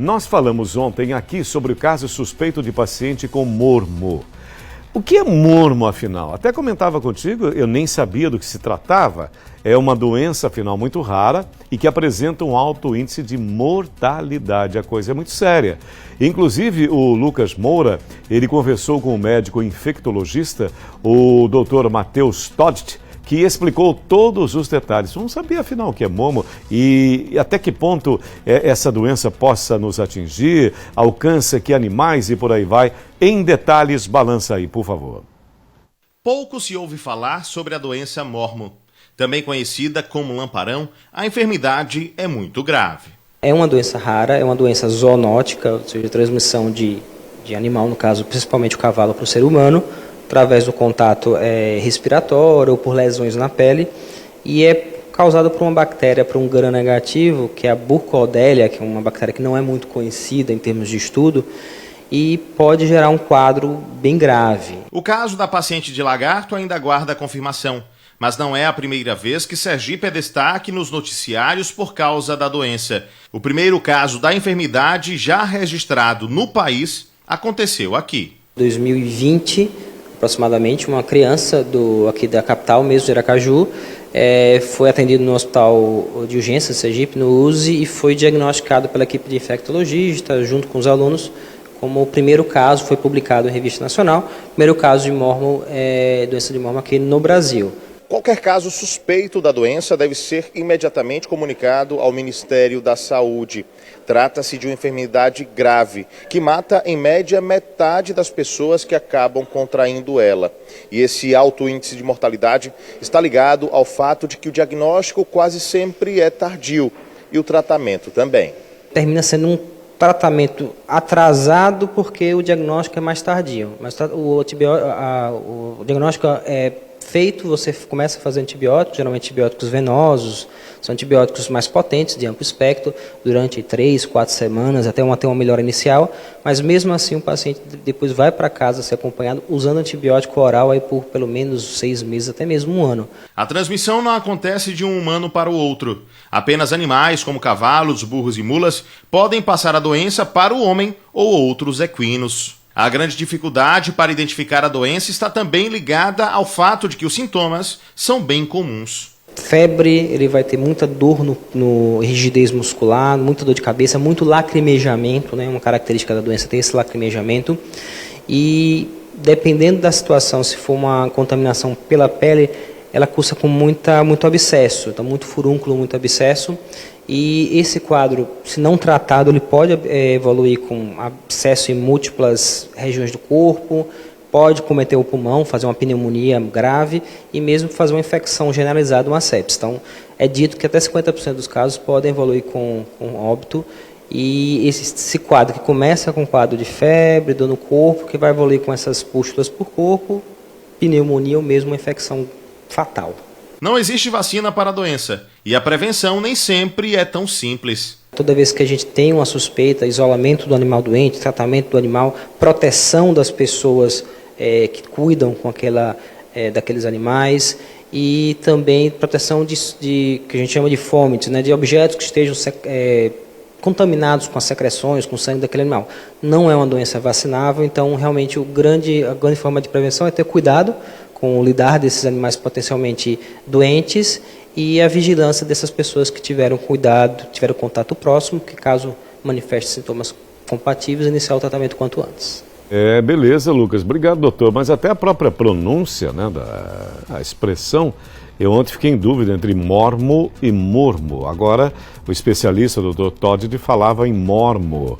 Nós falamos ontem aqui sobre o caso suspeito de paciente com mormo. O que é mormo, afinal? Até comentava contigo, eu nem sabia do que se tratava. É uma doença, afinal, muito rara e que apresenta um alto índice de mortalidade. A coisa é muito séria. Inclusive, o Lucas Moura, ele conversou com o médico infectologista, o Dr. Matheus Todt, que explicou todos os detalhes. Não sabia, afinal, o que é mormo e até que ponto essa doença possa nos atingir, alcança que animais e por aí vai. Em detalhes, balança aí, por favor. Pouco se ouve falar sobre a doença mormo. Também conhecida como lamparão, a enfermidade é muito grave. É uma doença rara, é uma doença zoonótica, ou seja, transmissão de animal, no caso, principalmente o cavalo para o ser humano, através do contato respiratório ou por lesões na pele, e é causado por uma bactéria, por um gram-negativo, que é a Burkholderia, que é uma bactéria que não é muito conhecida em termos de estudo, e pode gerar um quadro bem grave. O caso da paciente de Lagarto ainda aguarda confirmação, mas não é a primeira vez que Sergipe é destaque nos noticiários por causa da doença. O primeiro caso da enfermidade já registrado no país aconteceu aqui. Em 2020, aproximadamente, uma criança aqui da capital mesmo, de Aracaju, foi atendida no hospital de urgência de Sergipe, no USE, e foi diagnosticado pela equipe de infectologista, junto com os alunos, como o primeiro caso, foi publicado em revista nacional, primeiro caso de mormo, doença de mormo aqui no Brasil. Qualquer caso suspeito da doença deve ser imediatamente comunicado ao Ministério da Saúde. Trata-se de uma enfermidade grave, que mata em média metade das pessoas que acabam contraindo ela. E esse alto índice de mortalidade está ligado ao fato de que o diagnóstico quase sempre é tardio e o tratamento também. Termina sendo um tratamento atrasado porque o diagnóstico é mais tardio. Mas o diagnóstico é feito, você começa a fazer antibióticos, geralmente antibióticos venosos, são antibióticos mais potentes, de amplo espectro, durante 3, 4 semanas, até uma melhora inicial, mas mesmo assim o paciente depois vai para casa ser acompanhado usando antibiótico oral aí por pelo menos 6 meses, até mesmo 1 ano. A transmissão não acontece de um humano para o outro. Apenas animais, como cavalos, burros e mulas, podem passar a doença para o homem ou outros equinos. A grande dificuldade para identificar a doença está também ligada ao fato de que os sintomas são bem comuns. Febre, ele vai ter muita dor no rigidez muscular, muita dor de cabeça, muito lacrimejamento, né? Uma característica da doença tem esse lacrimejamento. E dependendo da situação, se for uma contaminação pela pele, ela cursa com muito abscesso, então muito furúnculo, muito abscesso. E esse quadro, se não tratado, ele pode evoluir com abscesso em múltiplas regiões do corpo, pode cometer o pulmão, fazer uma pneumonia grave e mesmo fazer uma infecção generalizada, uma sepse. Então, é dito que até 50% dos casos podem evoluir com óbito. E esse quadro que começa com quadro de febre, dor no corpo, que vai evoluir com essas pústulas por corpo, pneumonia ou mesmo uma infecção fatal. Não existe vacina para a doença e a prevenção nem sempre é tão simples. Toda vez que a gente tem uma suspeita, isolamento do animal doente, tratamento do animal, proteção das pessoas que cuidam daqueles animais e também proteção que a gente chama de fômites, né, de objetos que estejam contaminados com as secreções, com o sangue daquele animal. Não é uma doença vacinável, então realmente a grande forma de prevenção é ter cuidado com o lidar desses animais potencialmente doentes e a vigilância dessas pessoas que tiveram cuidado, tiveram contato próximo, que caso manifeste sintomas compatíveis, iniciar o tratamento quanto antes. Beleza, Lucas. Obrigado, doutor. Mas até a própria pronúncia, né, a expressão, eu ontem fiquei em dúvida entre mormo e mormo. Agora, o especialista, o doutor Todt, falava em mormo.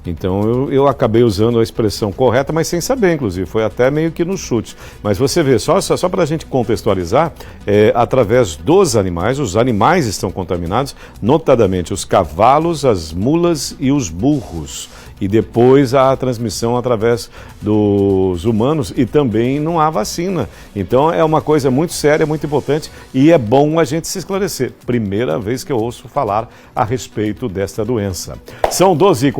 Então, eu acabei usando a expressão correta, mas sem saber, inclusive. Foi até meio que no chute. Mas você vê, só para a gente contextualizar, através dos animais, os animais estão contaminados, notadamente os cavalos, as mulas e os burros. E depois a transmissão através dos humanos e também não há vacina. Então é uma coisa muito séria, muito importante e é bom a gente se esclarecer. Primeira vez que eu ouço falar a respeito desta doença. São 12h40.